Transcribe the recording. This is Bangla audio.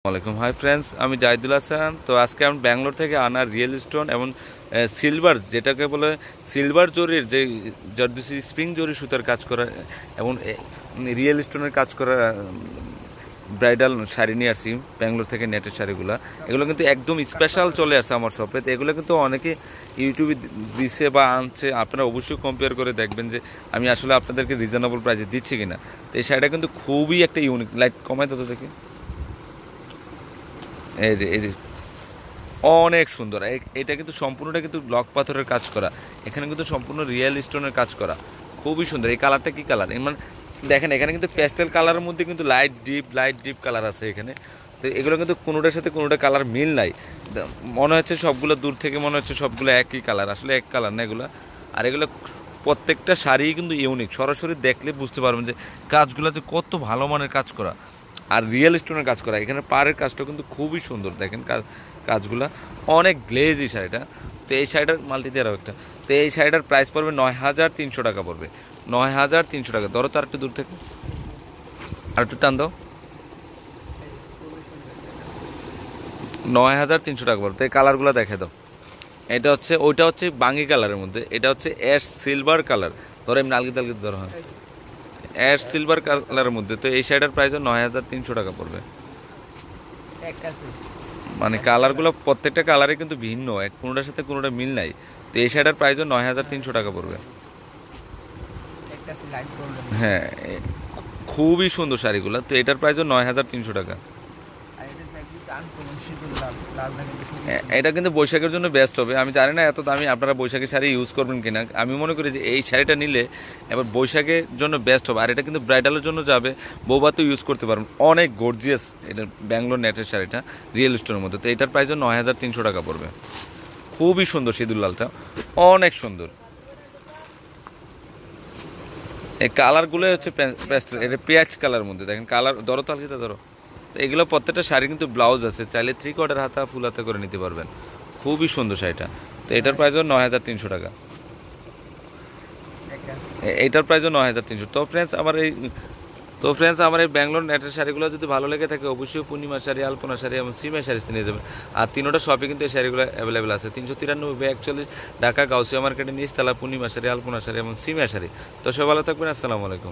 ওয়ালাইকুম হাই ফ্রেন্ডস, আমি জাহিদুল হাসান। তো আজকে আমি ব্যাঙ্গালোর থেকে আনা রিয়েল স্টোন এবং সিলভার, যেটাকে বলে সিলভার জরির যে জর্দুসি স্প্রিং জরি সুতার কাজ করা এবং রিয়েল স্টোনের কাজ করা ব্রাইডাল শাড়ি নিয়ে আসছি ব্যাঙ্গালোর থেকে। নেটের শাড়িগুলো এগুলো কিন্তু একদম স্পেশাল চলে আসছে আমার শপে। তো এগুলো কিন্তু অনেকে ইউটিউবে দিছে বা আনছে, আপনারা অবশ্যই কম্পেয়ার করে দেখবেন যে আমি আসলে আপনাদেরকে রিজনেবল প্রাইসে দিচ্ছি কিনা। তো এই শাড়িটা কিন্তু খুবই একটা ইউনিক, লাইট কমায় তত দেখি, এই যে অনেক সুন্দর। এটা কিন্তু সম্পূর্ণটা কিন্তু ব্লক পাথরের কাজ করা, এখানে কিন্তু সম্পূর্ণ রিয়েল স্টোনের কাজ করা, খুবই সুন্দর। এই কালারটা কি কালার, মানে দেখেন এখানে কিন্তু প্যাস্টেল কালারের মধ্যে কিন্তু লাইট ডিপ কালার আছে এখানে। তো এগুলো কিন্তু কোনোটার সাথে কোনোটা কালার মিল নাই, মনে হচ্ছে সবগুলো দূর থেকে মনে হচ্ছে সবগুলো একই কালার, আসলে এক কালার না এগুলো। আর এগুলো প্রত্যেকটা শাড়ি কিন্তু ইউনিক, সরাসরি দেখলে বুঝতে পারবেন যে কাজগুলো যে কত ভালো মানের কাজ করা আর রিয়েল স্টোনের কাজ করা। এখানে পাড়ের কাজটা কিন্তু খুবই সুন্দর, দেখেন কাজগুলো অনেক গ্লেজি শাড়িটা। তো এই শাড়িটার মাল্টি দেওয়ার একটা, তো এই শাড়িটার প্রাইস পড়বে ৯,৩০০ টাকা পড়বে, ৯,৩০০ টাকা। ধরো তো আর একটু দূর থেকে, আর একটু টান দাও, ৯,৩০০ টাকা পড়বে। তো এই কালারগুলো দেখে দাও। এটা হচ্ছে, ওইটা হচ্ছে বাঙ্গি কালারের মধ্যে, এটা হচ্ছে অ্যাশ সিলভার কালার। ধরো এমনি আলগিতে ধরো, হয় অ্যাশ সিলভার কালারের মধ্যে। তো এই শাড়িটার প্রাইস ৯,৩০০ টাকা পড়বে। মানে কালারগুলো প্রত্যেকটা কালারে কিন্তু ভিন্ন, কোনোটার সাথে কোনোটা মিল নাই। তো এই শাড়িটার প্রাইসও ৯,৩০০ টাকা পড়বে। হ্যাঁ, খুবই সুন্দর শাড়িগুলো। তো এটার প্রাইসও ৯,৩০০ টাকা। এটা কিন্তু বৈশাখের জন্য বেস্ট হবে। আমি জানি না এত দামি আপনারা বৈশাখী শাড়ি ইউজ করবেন কিনা, আমি মনে করি যে এই শাড়িটা নিলে এবার বৈশাখের জন্য বেস্ট হবে। আর এটা কিন্তু ব্রাইডালের জন্য যাবে, বৌভাতেও ইউজ করতে পারবেন। অনেক গর্জিয়াস এটা ব্যাঙ্গালোর নেটের শাড়িটা রিয়েল স্টোনের মধ্যে। তো এটার প্রাইসও ৯,৩০০ টাকা পড়বে। খুবই সুন্দর, সিঁদুর লালটা অনেক সুন্দর। এই কালারগুলো হচ্ছে এটা পেঁয়াজ কালার মধ্যে, দেখেন কালার। ধরো তো আলগিতে ধরো। তো এগুলো প্রত্যেকটা শাড়ি কিন্তু ব্লাউজ আছে, চাইলে 3/4 হাতা ফুল হাতা করে নিতে পারবেন। খুবই সুন্দর শাড়িটা। তো এটার প্রাইসও ৯,৩০০ টাকা, এইটার প্রাইসও ৯,৩০০। তো ফ্রেন্ডস আমার এই ব্যাঙ্গালোর নেটের শাড়িগুলো যদি ভালো লেগে থাকে অবশ্যই পূর্ণিমা শাড়ি, আলপনা শাড়ি এবং সিমের শাড়ি নিয়ে যাবেন। আর তিনোটা শপে কিন্তু এই শাড়িগুলো অ্যাভেলেবেল আছে। 393/41 ঢাকা গাউসিয়া মার্কেটের নিচতলা, পূর্ণিমা শাড়ি, আলপনা শাড়ি এবং সিমের শাড়ি। তো সবাই ভালো থাকবেন, আসসালামু আলাইকুম।